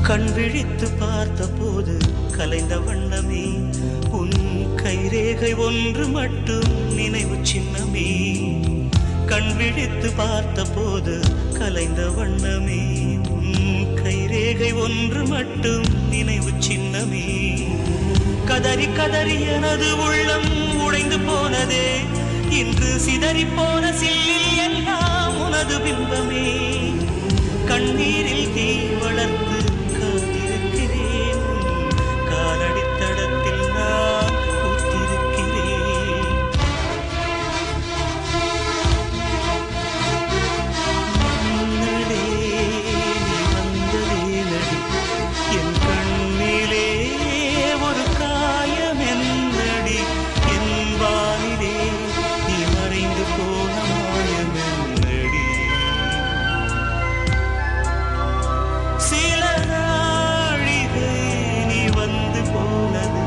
கண் விழித்து பார்த்த போது கலைந்த வண்ணமே உன் கைரேகை ஒன்று மட்டும் நினைவு சின்னமே. கண் விழித்து பார்த்த போது கலைந்த வண்ணமே உன் கைரேகை ஒன்று மட்டும் நினைவு சின்னமே. கதறி கதறி எனது உள்ளம் உடைந்து போனதே, இன்று சிதறி போன சில்லில் எல்லாம் உனது பிம்பமே. கண்ணீரில் தீ வளர்த்து காத்திருக்கிறேன், காலடித்தடத்தில் நான் பூத்திருக்கிறேன். முன்னடே நீ வந்ததே நடி, என் கண்ணிலே ஒரு காயம் என்னடி, என் வானிலே நீ மறைந்து போன மாயம் என்னடி. சில நாழிகை நீ வந்து போனது,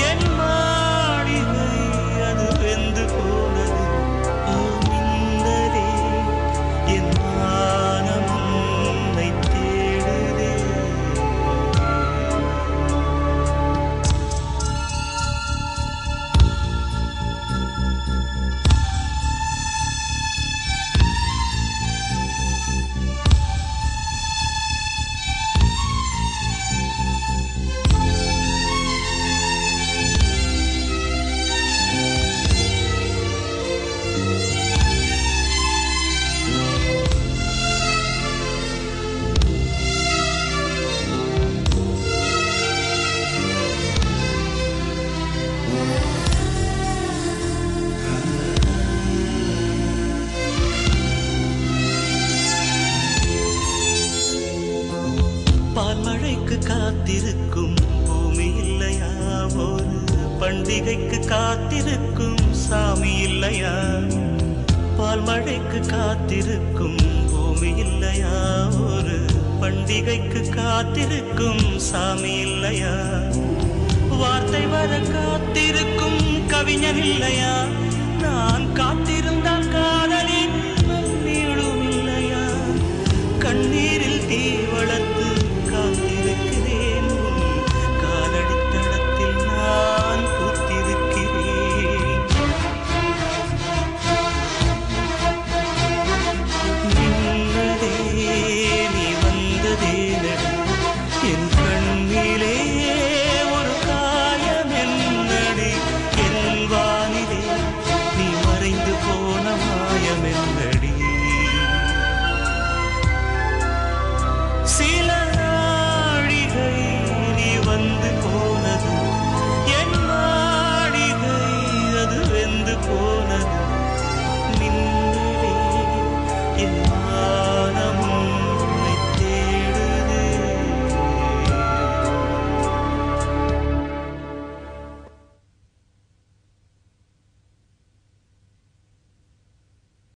என் மாளிகை அது வெந்து போனது. ஓ மின்னலே என் வானம் உன்னை தேடுதே. பால்மழைக்கு காத்திருக்கும் பூமி இல்லையா, ஒரு பண்டிகைக்கு காத்திருக்கும் சாமி இல்லையா. பால்மழைக்கு காத்திருக்கும் பூமி இல்லையா, ஒரு பண்டிகைக்கு காத்திருக்கும் சாமி இல்லையா. வார்த்தை வர காத்திருக்கும் கவிஞன் இல்லையா, நான் காத்திருந்தால்